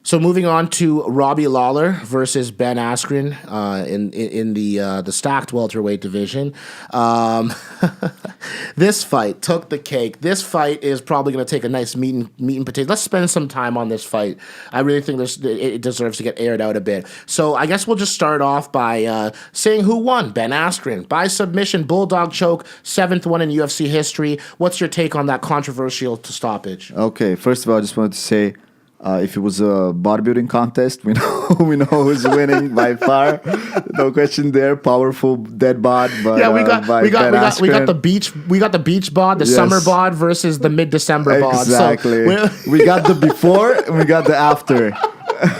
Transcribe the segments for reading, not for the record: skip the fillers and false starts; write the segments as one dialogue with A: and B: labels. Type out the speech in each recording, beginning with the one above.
A: So moving on to Robbie Lawler versus Ben Askren in the stacked welterweight division. This fight took the cake. This fight is probably going to take a nice meat and potatoes. Let's spend some time on this fight. I really think it deserves to get aired out a bit. So I guess we'll just start off by saying who won. Ben Askren by submission, bulldog choke, 7th one in UFC history. What's your take on that controversial stoppage?
B: Okay, first of all, I just wanted to say, if it was a bodybuilding contest, we know who's winning by far. No question there. Powerful dead bod, but
A: yeah, we got the beach bod, the summer bod versus the mid-December bod.
B: Exactly. So we got the before and we got the after.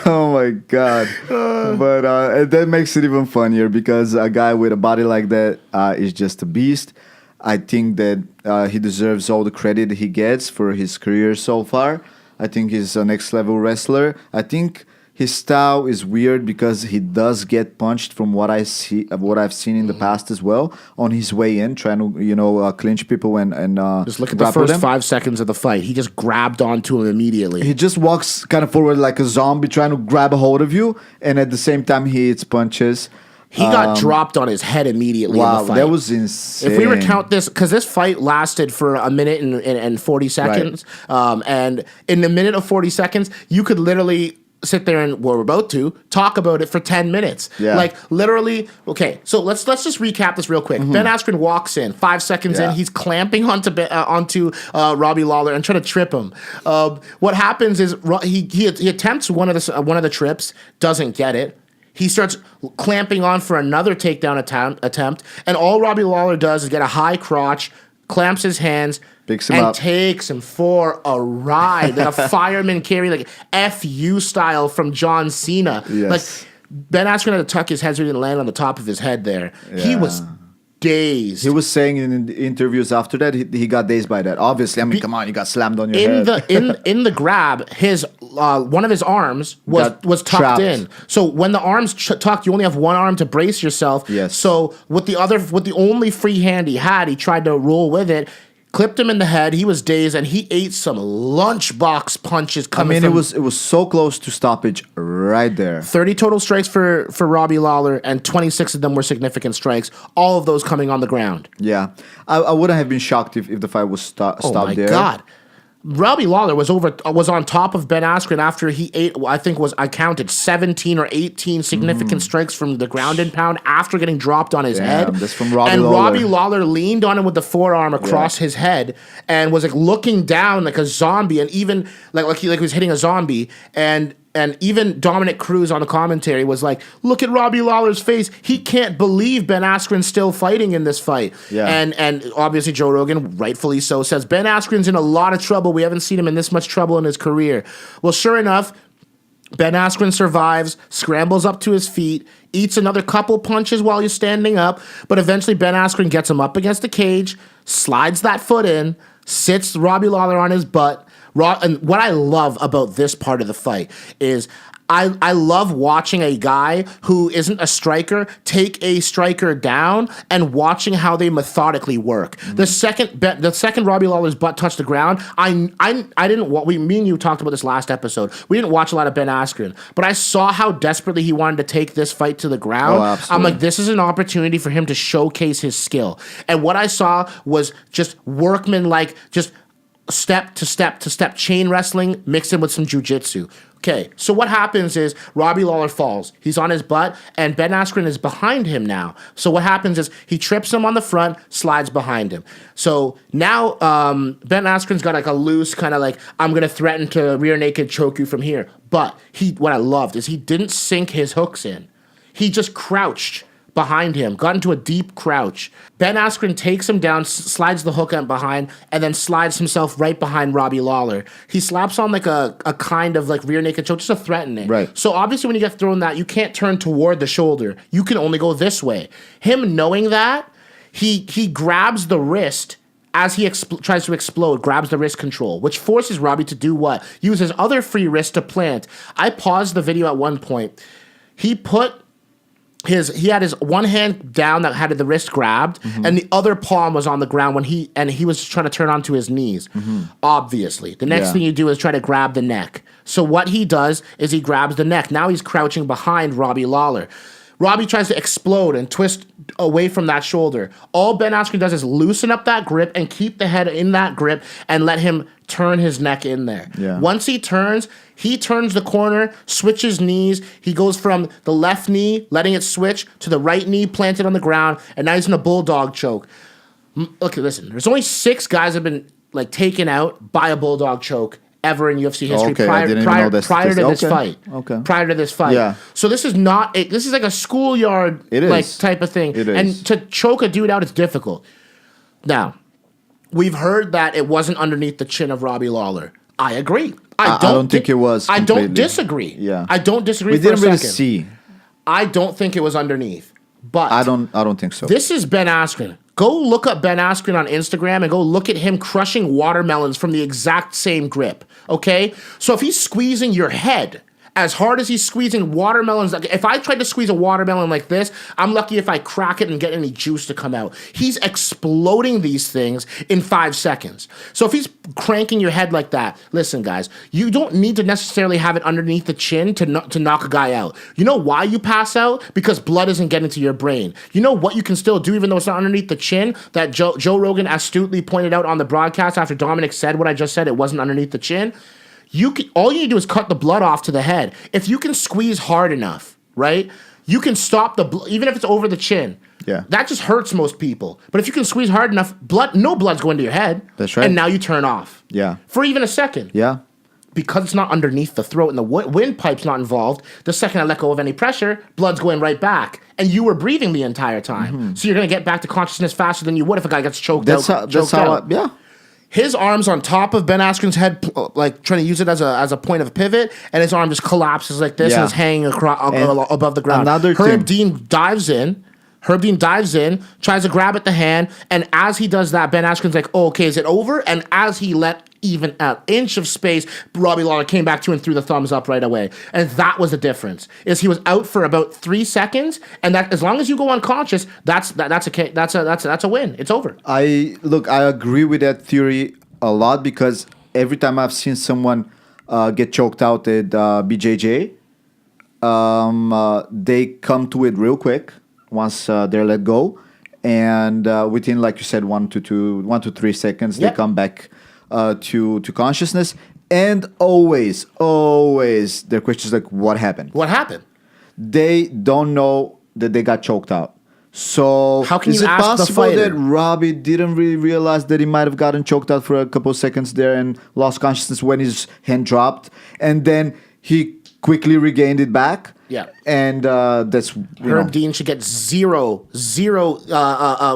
B: Oh my god! But that makes it even funnier because a guy with a body like that is just a beast. I think that he deserves all the credit he gets for his career so far. I think he's a next level wrestler. I think his style is weird because he does get punched from what I've seen in the past as well on his way in, trying to clinch people and
A: just look at the first 5 seconds of the fight. He just grabbed onto him immediately.
B: He just walks kind of forward like a zombie, trying to grab a hold of you, and at the same time he hits punches.
A: He got dropped on his head immediately in the fight.
B: That was insane.
A: If we recount this, because this fight lasted for a minute and 40 seconds, right. And in the minute of 40 seconds, you could literally sit there and we're about to talk about it for 10 minutes.
B: Yeah.
A: Like literally, okay, so let's just recap this real quick. Mm-hmm. Ben Askren walks in, 5 seconds in, he's clamping onto Robbie Lawler and trying to trip him. What happens is he attempts one of the trips, doesn't get it. He starts clamping on for another takedown attempt, and all Robbie Lawler does is get a high crotch, clamps his hands,
B: picks him up,
A: takes him for a ride, like a fireman carry, like FU style from John Cena.
B: Yes.
A: Like Ben Askren had to tuck his head so he didn't land on the top of his head there. Yeah. He was dazed.
B: He was saying in the interviews after that he got dazed by that. Obviously, I mean, come on, you got slammed on your head.
A: In the grab, his one of his arms was tucked in. So when the arm's tucked, you only have one arm to brace yourself.
B: Yes.
A: So with the only free hand he had, he tried to roll with it. Clipped him in the head. He was dazed, and he ate some lunchbox punches coming.
B: It was so close to stoppage right there.
A: 30 total strikes for Robbie Lawler, and 26 of them were significant strikes. All of those coming on the ground.
B: Yeah, I wouldn't have been shocked if the fight was stopped there.
A: Oh my god. Robbie Lawler was on top of Ben Askren after he ate, I counted 17 or 18 significant strikes from the ground and pound after getting dropped on his head.
B: That's from Robbie Lawler.
A: Robbie Lawler leaned on him with the forearm across his head and was like looking down like a zombie, and even like he was hitting a zombie, and even Dominic Cruz on the commentary was like, look at Robbie Lawler's face. He can't believe Ben Askren's still fighting in this fight.
B: Yeah.
A: And obviously Joe Rogan, rightfully so, says Ben Askren's in a lot of trouble. We haven't seen him in this much trouble in his career. Well, sure enough, Ben Askren survives, scrambles up to his feet, eats another couple punches while he's standing up, but eventually Ben Askren gets him up against the cage, slides that foot in, sits Robbie Lawler on his butt. And what I love about this part of the fight is I love watching a guy who isn't a striker take a striker down and watching how they methodically work. Mm-hmm. The second Robbie Lawler's butt touched the ground, me and you talked about this last episode. We didn't watch a lot of Ben Askren, but I saw how desperately he wanted to take this fight to the ground.
B: Oh, absolutely.
A: I'm like, this is an opportunity for him to showcase his skill. And what I saw was just workman-like, just step to step to step chain wrestling mixed in with some jiu-jitsu. Okay, so what happens is Robbie Lawler falls. He's on his butt, and Ben Askren is behind him now. So what happens is he trips him on the front, slides behind him. So now Ben Askren's got like a loose kind of like, I'm going to threaten to rear naked choke you from here. But what I loved is he didn't sink his hooks in. He just crouched behind him, got into a deep crouch. Ben Askren takes him down, slides the hook out behind, and then slides himself right behind Robbie Lawler. He slaps on like a kind of like rear naked choke, just to threaten it.
B: Right.
A: So obviously when you get thrown that, you can't turn toward the shoulder. You can only go this way. Him knowing that, he grabs the wrist as he tries to explode, grabs the wrist control, which forces Robbie to do what? Use his other free wrist to plant. I paused the video at one point. He put he had his one hand down that had the wrist grabbed, and the other palm was on the ground when he was trying to turn onto his knees. Obviously, the next thing you do is try to grab the neck. So what he does is he grabs the neck. Now he's crouching behind Robbie Lawler. Robbie tries to explode and twist away from that shoulder. All Ben Askren does is loosen up that grip and keep the head in that grip and let him turn his neck in there.
B: Yeah.
A: Once he turns the corner, switches knees. He goes from the left knee, letting it switch, to the right knee planted on the ground, and now he's in a bulldog choke. Okay, listen, there's only 6 guys that have been like taken out by a bulldog choke ever in UFC history prior to this fight.
B: Okay.
A: Prior to this fight.
B: Yeah.
A: So this is not this is like a schoolyard type of thing.
B: It is.
A: And to choke a dude out is difficult. Now, we've heard that it wasn't underneath the chin of Robbie Lawler. I agree.
B: I don't think it was
A: I
B: completely.
A: don't disagree.
B: Yeah.
A: I don't disagree
B: We
A: for
B: didn't
A: a
B: really
A: second.
B: see.
A: I don't think it was underneath. But
B: I don't think so.
A: this is Ben Askren. Go look up Ben Askren on Instagram and go look at him crushing watermelons from the exact same grip, okay? So if he's squeezing your head as hard as he's squeezing watermelons, like if I tried to squeeze a watermelon like this, I'm lucky if I crack it and get any juice to come out. He's exploding these things in 5 seconds. So if he's cranking your head like that, listen, guys, you don't need to necessarily have it underneath the chin to knock a guy out. You know why you pass out? Because blood isn't getting to your brain. You know what you can still do even though it's not underneath the chin? That Joe Rogan astutely pointed out on the broadcast after Dominic said what I just said, it wasn't underneath the chin. All you need to do is cut the blood off to the head. If you can squeeze hard enough, right, you can stop the blood, even if it's over the chin.
B: Yeah.
A: That just hurts most people. But if you can squeeze hard enough, no blood's going to your head.
B: That's right.
A: And now you turn off.
B: Yeah.
A: For even a second.
B: Yeah.
A: Because it's not underneath the throat and the windpipe's not involved, the second I let go of any pressure, blood's going right back. And you were breathing the entire time. So you're going to get back to consciousness faster than you would if a guy gets choked out.
B: Yeah.
A: His arm's on top of Ben Askren's head, like trying to use it as a point of pivot, and his arm just collapses like this and is hanging above the ground. Herb Dean dives in, tries to grab at the hand, and as he does that, Ben Askren's like, oh, okay, is it over? And as he let even an inch of space, Robbie Lawler came back to and threw the thumbs up right away. And that was the difference, is he was out for about 3 seconds, and that as long as you go unconscious, that's a win. It's over.
B: I agree with that theory a lot because every time I've seen someone get choked out at BJJ, they come to it real quick once they're let go, and within, like you said, 1 to 3 seconds, they come back to consciousness. And always their question is like, what happened?
A: What happened?
B: They don't know that they got choked out. So
A: how can
B: is
A: you
B: it
A: ask
B: possible
A: the fighter?
B: that Robbie didn't really realize that he might have gotten choked out for a couple of seconds there and lost consciousness when his hand dropped, and then he quickly regained it back?
A: Yeah.
B: And that's
A: Herb Dean should get zero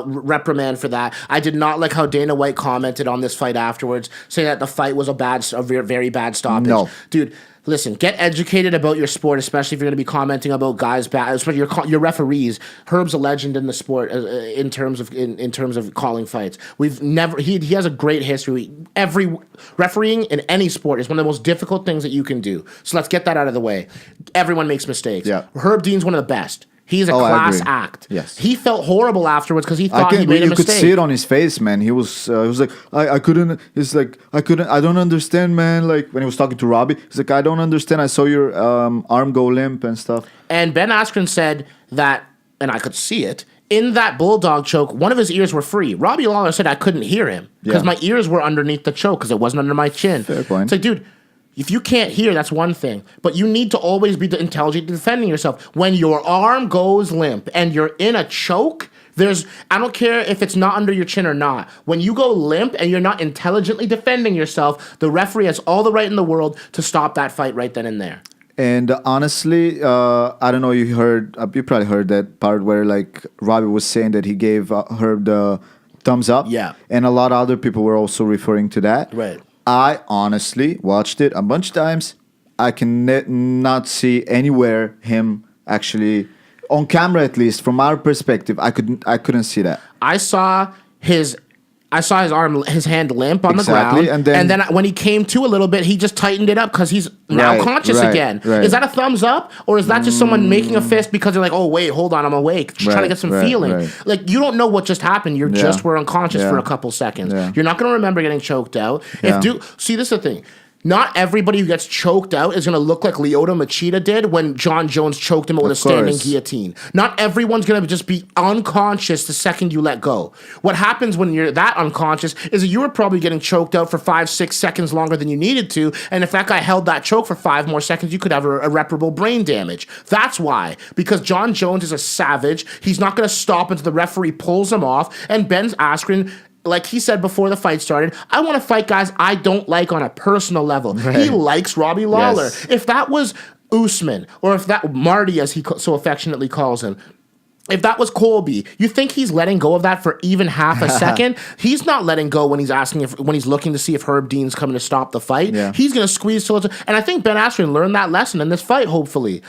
A: reprimand for that. I did not like how Dana White commented on this fight afterwards, saying that the fight was a very bad stoppage.
B: No.
A: Dude, listen, get educated about your sport, especially if you're going to be commenting about guys bad, especially your referees. Herb's a legend in the sport in terms of calling fights. He has a great history. Every refereeing in any sport is one of the most difficult things that you can do. So let's get that out of the way. Everyone makes mistakes.
B: Yeah.
A: Herb Dean's one of the best. He's a class act.
B: Yes.
A: He felt horrible afterwards because he thought he made a mistake.
B: You could see it on his face, man. He was like, I couldn't. He's like, I don't understand, man. Like when he was talking to Robbie, he's like, I don't understand. I saw your arm go limp and stuff.
A: And Ben Askren said that, and I could see it, in that bulldog choke, one of his ears were free. Robbie Lawler said I couldn't hear him because my ears were underneath the choke because it wasn't under my chin.
B: Fair point.
A: It's like, dude, if you can't hear, that's one thing. But you need to always be intelligent defending yourself. When your arm goes limp and you're in a choke, I don't care if it's not under your chin or not. When you go limp and you're not intelligently defending yourself, the referee has all the right in the world to stop that fight right then and there.
B: And honestly, I don't know. You probably heard that part where like Robbie was saying that he gave Herb the thumbs up.
A: Yeah.
B: And a lot of other people were also referring to that.
A: Right.
B: I honestly watched it a bunch of times. I can not see anywhere him actually on camera, at least from our perspective. I couldn't see that.
A: I saw his I saw his hand limp on
B: Exactly,
A: the ground,
B: and then
A: when he came to a little bit, he just tightened it up because he's now
B: Right,
A: conscious
B: right,
A: again.
B: right.
A: Is that a thumbs up, or is that just someone making a fist because they're like, oh wait, hold on, I'm awake, just trying to get some feeling?
B: right.
A: Like you don't know what just happened. You just were unconscious for a couple seconds.
B: Yeah.
A: You're not going to remember getting choked out.
B: Yeah.
A: See, this is the thing. Not everybody who gets choked out is going to look like Lyoto Machida did when John Jones choked him out with a standing guillotine. Not everyone's going to just be unconscious the second you let go. What happens when you're that unconscious is that you were probably getting choked out for 5-6 seconds longer than you needed to, and if that guy held that choke for 5 more seconds, you could have irreparable brain damage. That's why. Because John Jones is a savage. He's not going to stop until the referee pulls him off, and Ben Askren, like he said before the fight started, I want to fight guys I don't like on a personal level. Right. He likes Robbie Lawler.
B: Yes.
A: If that was Usman, or if that Marty, as he so affectionately calls him, if that was Colby, you think he's letting go of that for even half a second? He's not letting go when he's when he's looking to see if Herb Dean's coming to stop the fight.
B: Yeah.
A: He's going to squeeze till it's, and I think Ben Askren learned that lesson in this fight, hopefully.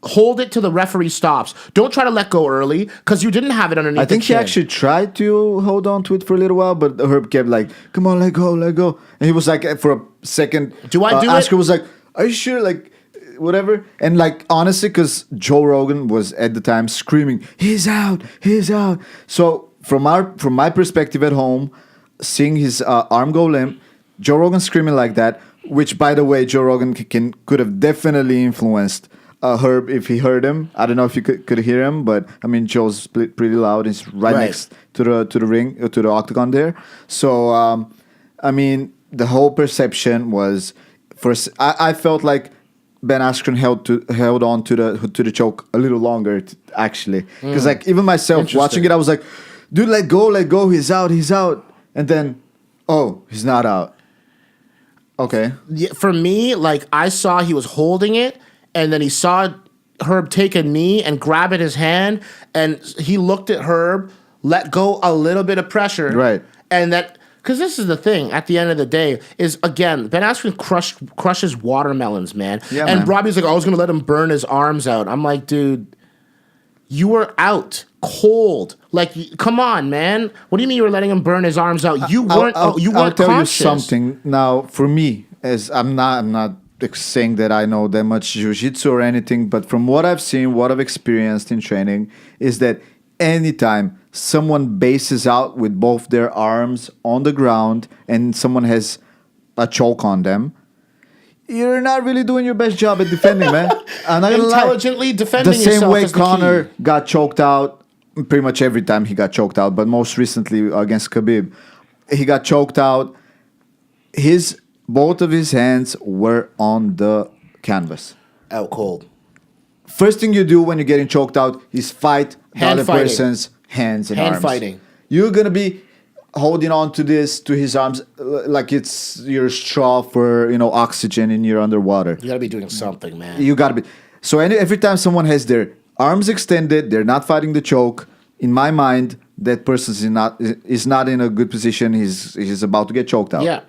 A: Hold it till the referee stops. Don't try to let go early because you didn't have it underneath.
B: I think he actually tried to hold on to it for a little while, but Herb kept like, "Come on, let go." And he was like, for a second,
A: do I do
B: Askren
A: it?
B: was like, "Are you sure?" Like, whatever. And like, honestly, because Joe Rogan was at the time screaming, "He's out, he's out." So from my perspective at home, seeing his arm go limp, Joe Rogan screaming like that, which by the way, Joe Rogan could have definitely influenced Herb if he heard him. I don't know if you could hear him, but I mean Joe's pretty loud. He's right next to the ring, to the octagon there. So I mean the whole perception was first. I felt like Ben Askren held on to the choke a little longer actually, because like even myself watching it, I was like, dude, let go. He's out. And then he's not out. Okay.
A: Yeah, for me, like I saw he was holding it. And then he saw Herb take a knee and grab at his hand, and he looked at Herb, let go a little bit of pressure.
B: Right.
A: And that, because this is the thing, at the end of the day, is again, Ben Askren crushes watermelons, man.
B: Yeah,
A: and
B: man.
A: Robbie's like, I was going to let him burn his arms out. I'm like, dude, you were out cold. Like, come on, man. What do you mean you were letting him burn his arms out? You weren't
B: I'll tell
A: conscious.
B: you something. Now, for me, as I'm not saying that I know that much jiu-jitsu or anything, but from what I've seen, what I've experienced in training, is that anytime someone bases out with both their arms on the ground and someone has a choke on them, you're not really doing your best job at defending, man. I'm not gonna
A: Intelligently
B: lie.
A: defending
B: the same
A: yourself
B: way
A: is the
B: Conor
A: key.
B: got choked out pretty much every time he got choked out, but most recently against Khabib, he got choked out. Both of his hands were on the canvas.
A: Out cold.
B: First thing you do when you're getting choked out is fight the
A: Hand
B: other
A: fighting.
B: person's hands and
A: Hand
B: arms.
A: fighting.
B: You're gonna be holding on to his arms like it's your straw for oxygen in your underwater.
A: You got to be doing something, man.
B: You gotta be. So every time someone has their arms extended, they're not fighting the choke. In my mind, that person is not in a good position. He's about to get choked out.
A: Yeah.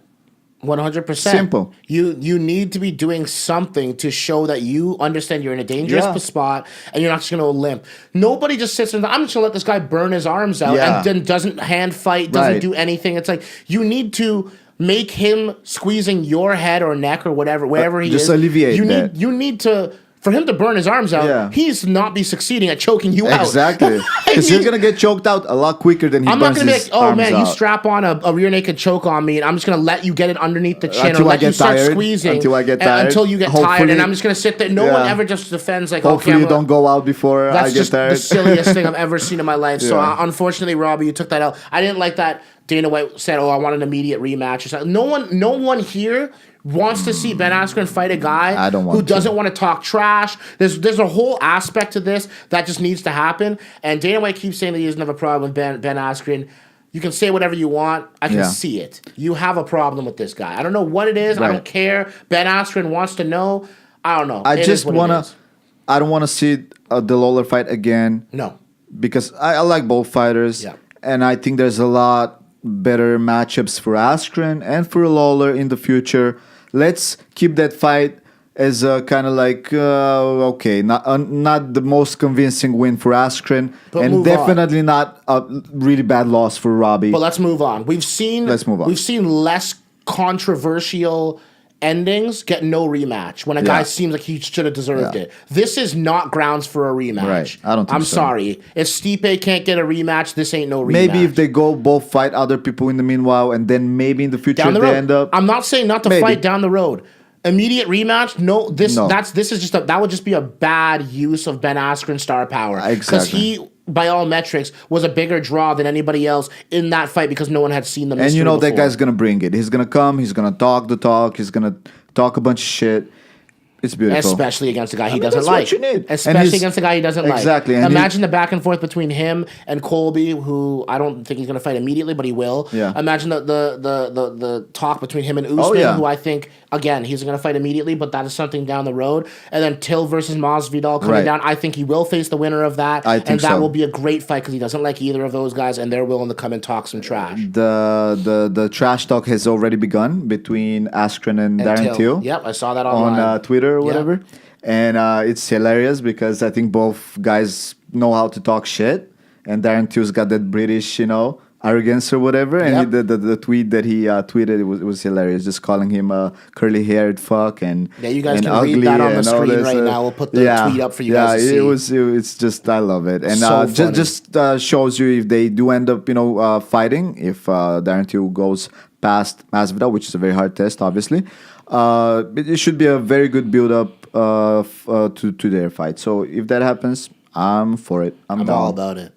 A: 100%.
B: Simple.
A: You need to be doing something to show that you understand you're in a dangerous spot and you're not just going to limp. Nobody just sits and I'm just going to let this guy burn his arms out and then doesn't hand fight, doesn't do anything. It's like you need to make him squeezing your head or neck or wherever he is.
B: Just alleviate that.
A: You need to. For him to burn his arms out, he's not be succeeding at choking you out.
B: Exactly. Because you're going to get choked out a lot quicker than he
A: I'm
B: burns
A: not going to be
B: his
A: like, oh
B: arms
A: man,
B: out.
A: you strap on a rear naked choke on me and I'm just going to let you get it underneath the chin
B: Until
A: or
B: I
A: let you
B: get
A: start
B: tired.
A: squeezing.
B: Until I get tired.
A: Until you get tired
B: Hopefully-
A: and I'm just going to sit there. No one ever just defends like,
B: Hopefully
A: okay,
B: you don't go out before I
A: that's
B: get
A: just
B: tired.
A: the silliest thing I've ever seen in my life. So
B: Yeah.
A: unfortunately, Robbie, you took that out. I didn't like that Dana White said, oh, I want an immediate rematch or something. No one here wants to see Ben Askren fight a guy
B: I don't want
A: who doesn't want to talk trash. There's a whole aspect to this that just needs to happen. And Dana White keeps saying that he doesn't have a problem with Ben Askren. You can say whatever you want. I can see it. You have a problem with this guy. I don't know what it is.
B: Right.
A: I don't care. Ben Askren wants to know. I don't know.
B: I
A: It
B: just
A: is what it
B: want
A: is.
B: to... I don't want to see the Lawler fight again.
A: No.
B: Because I like both fighters.
A: Yeah.
B: And I think there's a lot better matchups for Askren and for Lawler in the future. Let's keep that fight as a kind of like okay, not the most convincing win for Askren,
A: But
B: and
A: move
B: definitely not a really bad loss for Robbie.
A: But let's move on.
B: Let's move on.
A: We've seen less controversial endings get no rematch when a guy seems like he should have deserved it. This is not grounds for a rematch.
B: Right. I don't think
A: I'm
B: so.
A: sorry. If Stipe can't get a rematch, this ain't no rematch.
B: Maybe if they go both fight other people in the meanwhile, and then maybe in the future
A: down the
B: they
A: road.
B: end up.
A: I'm not saying not to fight down the road. Immediate rematch? No, this is just that would just be a bad use of Ben Askren's star power. Because he, by all metrics, was a bigger draw than anybody else in that fight because no one had seen them.
B: And you know
A: before.
B: that guy's gonna bring it. He's gonna come. He's gonna talk the talk. He's gonna talk a bunch of shit. It's beautiful.
A: Especially against a guy he doesn't
B: that's
A: like.
B: what you need.
A: Especially against a guy he doesn't like.
B: Exactly.
A: Imagine the back and forth between him and Colby, who I don't think he's going to fight immediately, but he will.
B: Yeah.
A: Imagine the talk between him and Usman, who I think, again, he's going to fight immediately, but that is something down the road. And then Till versus Masvidal coming down. I think he will face the winner of that. And that will be a great fight because he doesn't like either of those guys, and they're willing to come and talk some trash.
B: The trash talk has already begun between Askren and Darren Till.
A: Yep, I saw that online.
B: On Twitter or whatever. And it's hilarious because I think both guys know how to talk shit. And Darren Till's got that British, arrogance or whatever. And the tweet that he tweeted was hilarious, just calling him a curly-haired fuck and
A: you guys can
B: ugly
A: read that on the
B: and
A: screen right now. We'll put the tweet up for you guys to see.
B: It's just, I love it. And
A: So
B: just shows you if they do end up, fighting, if Darren Till goes past Masvidal, which is a very hard test, obviously. It should be a very good build-up to their fight. So if that happens, I'm for it. I'm down.
A: all about it.